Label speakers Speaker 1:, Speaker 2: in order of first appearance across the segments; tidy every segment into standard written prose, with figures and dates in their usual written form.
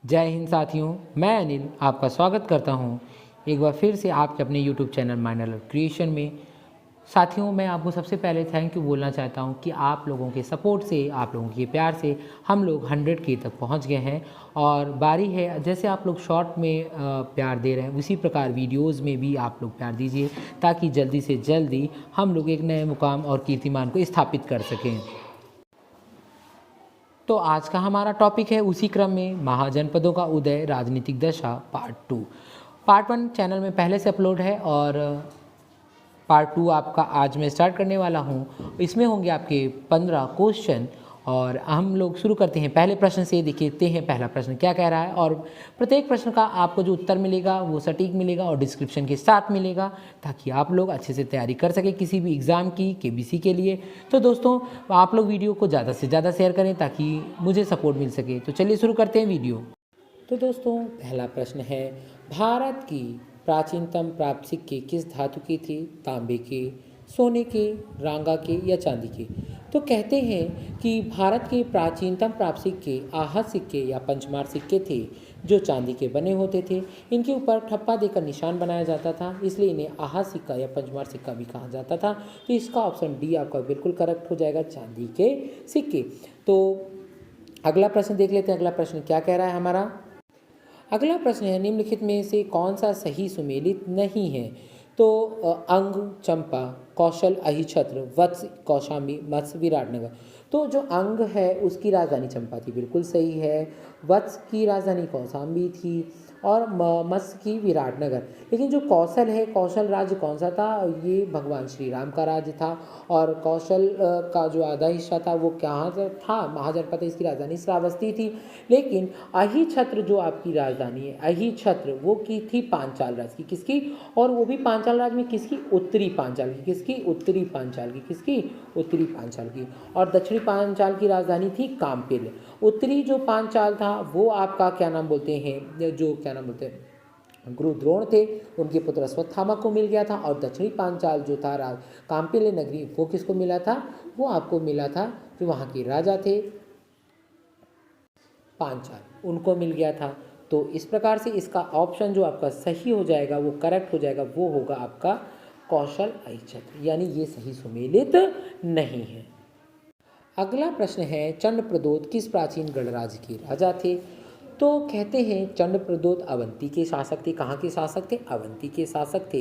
Speaker 1: जय हिंद साथियों, मैं अनिल आपका स्वागत करता हूं एक बार फिर से आपके अपने YouTube चैनल माइनर क्रिएशन में। साथियों, मैं आपको सबसे पहले थैंक यू बोलना चाहता हूं कि आप लोगों के सपोर्ट से, आप लोगों के प्यार से हम लोग 100K तक पहुंच गए हैं और बारी है जैसे आप लोग शॉर्ट में प्यार दे रहे हैं उसी प्रकार वीडियोज़ में भी आप लोग प्यार दीजिए ताकि जल्दी से जल्दी हम लोग एक नए मुकाम और कीर्तिमान को स्थापित कर सकें। तो आज का हमारा टॉपिक है उसी क्रम में महाजनपदों का उदय राजनीतिक दशा पार्ट 2। पार्ट 1 चैनल में पहले से अपलोड है और पार्ट 2 आपका आज मैं स्टार्ट करने वाला हूँ। इसमें होंगे आपके 15 क्वेश्चन और हम लोग शुरू करते हैं पहले प्रश्न से। देखते हैं पहला प्रश्न क्या कह रहा है और प्रत्येक प्रश्न का आपको जो उत्तर मिलेगा वो सटीक मिलेगा और डिस्क्रिप्शन के साथ मिलेगा ताकि आप लोग अच्छे से तैयारी कर सकें किसी भी एग्ज़ाम की केबीसी के लिए। तो दोस्तों, आप लोग वीडियो को ज़्यादा से ज़्यादा शेयर करें ताकि मुझे सपोर्ट मिल सके। तो चलिए शुरू करते हैं वीडियो। तो दोस्तों, पहला प्रश्न है, भारत की प्राचीनतम प्राप्त सिक्के किस धातु के थे? तांबे के, सोने के, रांगा के या चांदी के? तो कहते हैं कि भारत के प्राचीनतम प्राप्त सिक्के आहत सिक्के या पंचमार सिक्के थे जो चांदी के बने होते थे। इनके ऊपर ठप्पा देकर निशान बनाया जाता था, इसलिए इन्हें आहत सिक्का या पंचमार सिक्का भी कहा जाता था। तो इसका ऑप्शन डी आपका बिल्कुल करेक्ट हो जाएगा, चांदी के सिक्के। तो अगला प्रश्न देख लेते हैं। अगला प्रश्न क्या कह रहा है हमारा? अगला प्रश्न है, निम्नलिखित में से कौन सा सही सुमेलित नहीं है? तो अंग चंपा, कौशल अहिछत्र, वत्स कौशाम्बी, मत्स्य विराटनगर। तो जो अंग है उसकी राजधानी चंपा थी, बिल्कुल सही है। वत्स की राजधानी कौशाम्बी थी और मत्स्य की विराटनगर। लेकिन जो कौशल है, कौशल राज्य कौन सा था? ये भगवान श्री राम का राज्य था और कौशल का जो आधा हिस्सा था वो कहाँ था? महाजनपद, इसकी राजधानी श्रावस्ती थी। लेकिन अहिछत्र जो आपकी राजधानी है, अहिछत्र वो की थी पांचाल राज्य की। किसकी? और वो भी पांचाल राज्य में किसकी? उत्तरी पांचाल की। किसकी? उत्तरी पांचाल की। किसकी? उत्तरी पांचाल की। और दक्षिणी पांचाल की राजधानी थी काम्पिल। उत्तरी जो पांचाल था वो आपका क्या नाम बोलते हैं, जो क्या नाम बोलते हैं, गुरु द्रोण थे, उनके पुत्र अश्वत्थामा को मिल गया था। और दक्षिणी पांचाल जो था काम्पिल नगरी, वो किसको मिला था? वो आपको मिला था जो वहाँ के राजा थे पांचाल, उनको मिल गया था। तो इस प्रकार से इसका ऑप्शन जो आपका सही हो जाएगा, वो करेक्ट हो जाएगा, वो होगा आपका कौशल अहिछत्र, यानी ये सही सुमेलित नहीं है। अगला प्रश्न है, चंडप्रद्योत किस प्राचीन गणराज्य के राजा थे? तो कहते हैं चंडप्रद्योत अवंती के शासक थे। कहाँ के शासक थे? अवंती के शासक थे।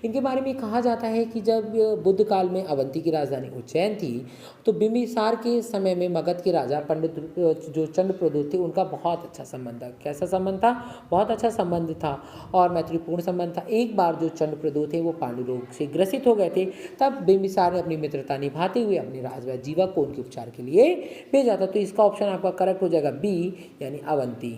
Speaker 1: इनके बारे में कहा जाता है कि जब बुद्ध काल में अवंती की राजधानी उज्जैन थी तो बिंबिसार के समय में मगध के राजा पंडित जो चंडप्रद्योत थे उनका बहुत अच्छा संबंध था। कैसा संबंध था? बहुत अच्छा संबंध था और मैत्रीपूर्ण संबंध था। एक बार जो चंडप्रद्योत थे वो पांडु रोग से ग्रसित हो गए थे, तब बिंबिसार ने अपनी मित्रता निभाते हुए अपने राजवैद्य जीवा को उनके उपचार के लिए भेजा था। तो इसका ऑप्शन आपका करेक्ट हो जाएगा बी, यानी अवंती।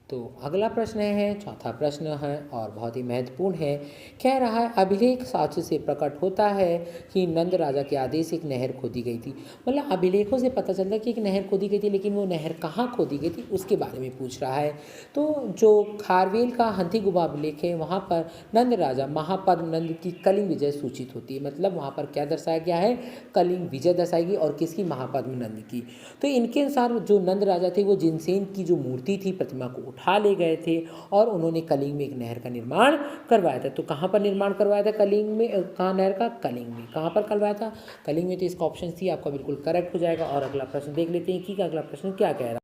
Speaker 1: तो अगला प्रश्न है, चौथा प्रश्न है और बहुत ही महत्वपूर्ण है। कह रहा है, अभिलेख साक्ष्य से प्रकट होता है कि नंद राजा के आदेश से एक नहर खोदी गई थी। मतलब अभिलेखों से पता चलता है कि एक नहर खोदी गई थी, लेकिन वो नहर कहाँ खोदी गई थी उसके बारे में पूछ रहा है। तो जो खारवेल का हंथी गुफा अभिलेख है वहाँ पर नंद राजा महापद्म नंद की कलिंग विजय सूचित होती है। मतलब वहाँ पर क्या दर्शाया गया है? कलिंग विजय दर्शाएगी और किसकी? महापद्म नंद की। तो इनके अनुसार जो नंद राजा थे वो जिनसेन की जो मूर्ति थी, प्रतिमा को उठा ले गए थे और उन्होंने कलिंग में एक नहर का निर्माण करवाया था। तो कहाँ पर निर्माण करवाया था कलिंग में? कहाँ नहर का? कलिंग में। कहाँ पर करवाया था? कलिंग में। तो इसका ऑप्शन सी आपका बिल्कुल करेक्ट हो जाएगा। और अगला प्रश्न देख लेते हैं कि अगला प्रश्न क्या कह रहा है।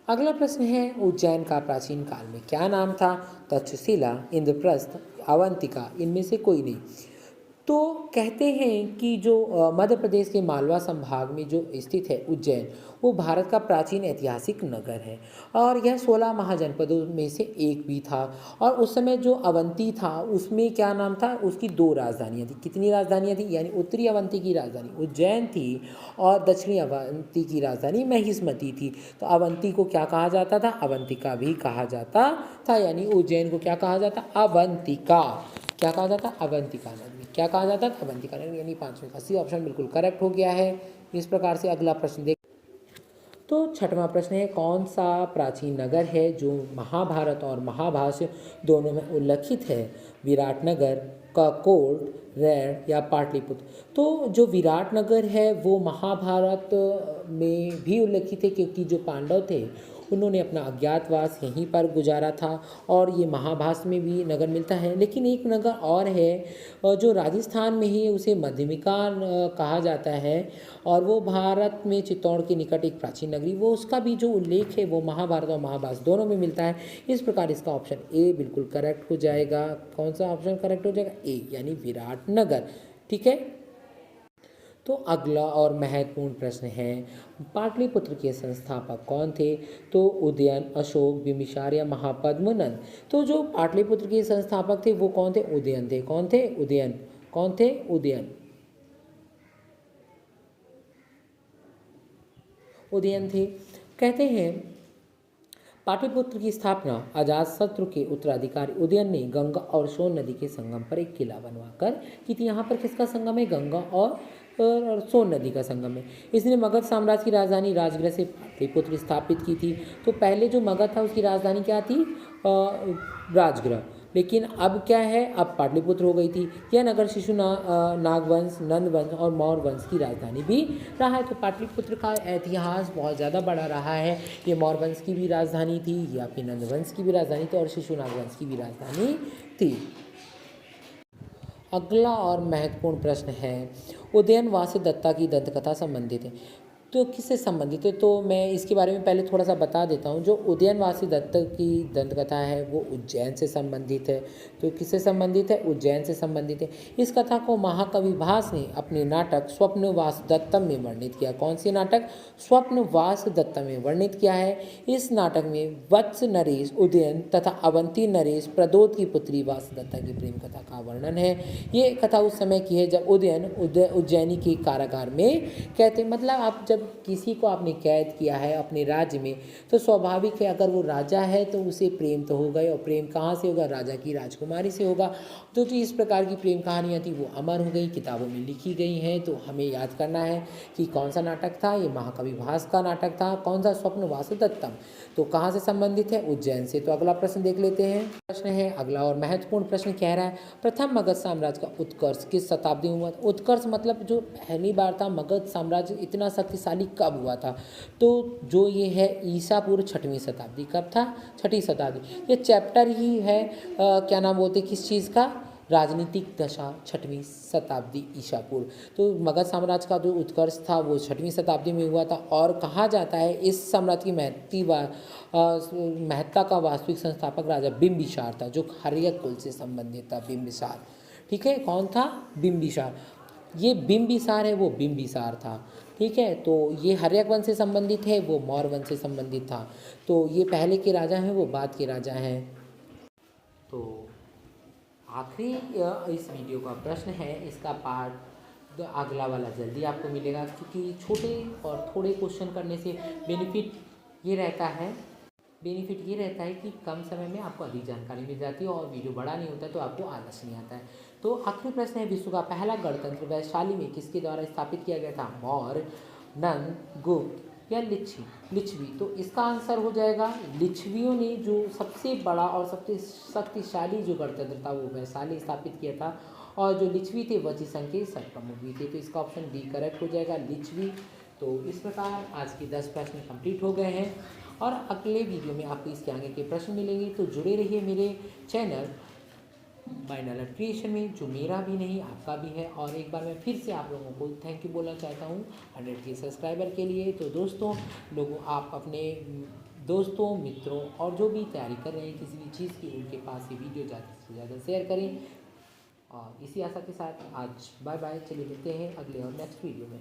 Speaker 1: अगला प्रश्न है, उज्जैन का प्राचीन काल में क्या नाम था? तक्षशिला, इंद्रप्रस्थ, अवंतिका, इनमें से कोई नहीं। तो कहते हैं कि जो मध्य प्रदेश के मालवा संभाग में जो स्थित है उज्जैन, वो भारत का प्राचीन ऐतिहासिक नगर है और यह 16 महाजनपदों में से एक भी था। और उस समय जो अवंती था उसमें क्या नाम था? उसकी 2 राजधानियाँ थी। कितनी राजधानियाँ थी? यानी उत्तरी अवंती की राजधानी उज्जैन थी और दक्षिणी अवंती की राजधानी महिष्मती थी। तो अवंती को क्या कहा जाता था? अवंतिका भी कहा जाता था। यानी उज्जैन को क्या कहा जाता? अवंतिका। क्या कहा जाता? अवंतिका नगरी। क्या कहा जाता? अवंतिका नगरी। यानी 5वें का सी ऑप्शन बिल्कुल करेक्ट हो गया है। इस प्रकार से अगला प्रश्न देख। तो छठवां प्रश्न है, कौन सा प्राचीन नगर है जो महाभारत और महाभाष्य दोनों में उल्लिखित है? विराटनगर, का कोर्ट रेड या पाटलिपुत्र। तो जो विराटनगर है वो महाभारत में भी उल्लेखित है, क्योंकि जो पांडव थे उन्होंने अपना अज्ञातवास यहीं पर गुजारा था, और ये महाभारत में भी नगर मिलता है। लेकिन एक नगर और है जो राजस्थान में ही, उसे मध्यमिका कहा जाता है, और वो भारत में चित्तौड़ के निकट एक प्राचीन नगरी, वो उसका भी जो उल्लेख है वो महाभारत और महाभारत दोनों में मिलता है। इस प्रकार इसका ऑप्शन ए बिल्कुल करेक्ट हो जाएगा। कौन सा ऑप्शन करेक्ट हो जाएगा? ए, यानी विराटनगर। ठीक है। तो अगला और महत्वपूर्ण प्रश्न है, पाटलिपुत्र के संस्थापक कौन थे? तो उदयन, अशोक, बिंबिसार या महापद्म नंद। तो जो पाटलिपुत्र के संस्थापक थे वो कौन थे? उदयन थे। कौन थे? उदयन। कौन थे? उदयन। उदयन थे। कहते हैं पाटलिपुत्र की स्थापना अजातशत्रु के उत्तराधिकारी उदयन ने गंगा और सोन नदी के संगम पर एक किला बनवाकर की थी। यहाँ पर किसका संगम है? गंगा और सोन नदी का संगम है। इसने मगध साम्राज्य की राजधानी राजगृह से पाटलिपुत्र स्थापित की थी। तो पहले जो मगध था उसकी राजधानी क्या थी? राजगृह। लेकिन अब क्या है? अब पाटलिपुत्र हो गई थी। यह नगर शिशु नागवंश, नंद वंश और मौर्य वंश की राजधानी भी रहा है। तो पाटलिपुत्र का इतिहास बहुत ज़्यादा बड़ा रहा है। ये मौर्य वंश की भी राजधानी थी, ये आपकी नंद वंश की भी राजधानी थी, और शिशु नागवंश की भी राजधानी थी। अगला और महत्वपूर्ण प्रश्न है, उदयन वासुदत्ता की दंतकथा संबंधित है। तो किससे संबंधित है? तो मैं इसके बारे में पहले थोड़ा सा बता देता हूँ। जो उदयन वासुदत्त की दंतकथा है वो उज्जैन से संबंधित है। तो किससे संबंधित है? उज्जैन से संबंधित है। इस कथा को महाकवि भास ने अपने नाटक स्वप्न वासुदत्तम में वर्णित किया। कौन सी नाटक? स्वप्न वासुदत्तम में वर्णित किया है। इस नाटक में वत्स नरेश, उदयन तथा अवंती नरेश प्रदोत की पुत्री वासुदत्ता की प्रेम कथा का वर्णन है। ये कथा उस समय की है जब उदयन उज्जैनी के कारागार में कहते, मतलब आप जब किसी को आपने कैद किया है अपने राज्य में, तो स्वाभाविक है अगर वो राजा है तो उसे प्रेम तो होगा ही, और प्रेम कहाँ से होगा? राजा की राजकुमारी से होगा। तो जो इस प्रकार की प्रेम कहानियाँ थी वो अमर हो गई, किताबों में लिखी गई हैं। तो हमें याद करना है कि कौन सा नाटक था? ये महाकवि भास का नाटक था। कौन सा? स्वप्न वासुदत्तम। तो कहाँ से संबंधित है? उज्जैन से। तो अगला प्रश्न देख लेते हैं। प्रश्न है अगला और महत्वपूर्ण प्रश्न कह रहा है, प्रथम मगध साम्राज्य का उत्कर्ष किस शताब्दी में हुआ? उत्कर्ष मतलब जो पहली बार था मगध साम्राज्य इतना शक्तिशाली कब हुआ था? तो जो ये है ईसा पूर्व 6वीं शताब्दी। कब था? 6वीं शताब्दी। ये चैप्टर ही है क्या नाम बोलते किस चीज़ का? राजनीतिक दशा 6वीं शताब्दी ईसा पूर्व। तो मगध साम्राज्य का जो उत्कर्ष था वो 6वीं शताब्दी में हुआ था। और कहा जाता है इस साम्राज्य की महत्ता का वास्तविक संस्थापक राजा बिंबिसार था, जो हर्यक कुल से संबंधित था। बिंबिसार। ठीक है। कौन था? बिंबिसार। ये बिंबिसार है वो बिंबिसार था। ठीक है। तो ये हर्यक वंश से संबंधित है, वो मौर्य वंश से संबंधित था। तो ये पहले के राजा हैं, वो बाद के राजा हैं। तो आखिरी इस वीडियो का प्रश्न है, इसका पार्ट अगला वाला जल्दी आपको मिलेगा, क्योंकि छोटे और थोड़े क्वेश्चन करने से बेनिफिट ये रहता है कि कम समय में आपको अधिक जानकारी मिल जाती है और वीडियो बड़ा नहीं होता तो आपको आलस नहीं आता है। तो आखिरी प्रश्न है, विश्व का पहला गणतंत्र वैशाली में किसके द्वारा स्थापित किया गया था? मौर्य, नंद, गुप्त या लिच्छवी। तो इसका आंसर हो जाएगा लिच्छवियों ने जो सबसे बड़ा और सबसे शक्तिशाली जो गणतंत्र था वो वैशाली स्थापित किया था, और जो लिच्छवी थे वज्रसंघ के सरप्रमुख भी थे। तो इसका ऑप्शन डी करेक्ट हो जाएगा, लिच्छवी। तो इस प्रकार आज के 10 प्रश्न कंप्लीट हो गए हैं, और अगले वीडियो में आपको इसके आगे के प्रश्न मिलेंगे। तो जुड़े रहिए मेरे चैनल बाइनोकुलर क्रिएशन में, जो मेरा भी नहीं आपका भी है। और एक बार मैं फिर से आप लोगों को थैंक यू बोलना चाहता हूँ 100 के सब्सक्राइबर के लिए। तो दोस्तों लोगों, आप अपने दोस्तों, मित्रों और जो भी तैयारी कर रहे हैं किसी भी चीज़ की, उनके पास ये वीडियो ज़्यादा से ज़्यादा शेयर करें। और इसी आशा के साथ आज बाय बाय। चलिए मिलते हैं अगले और नेक्स्ट वीडियो में।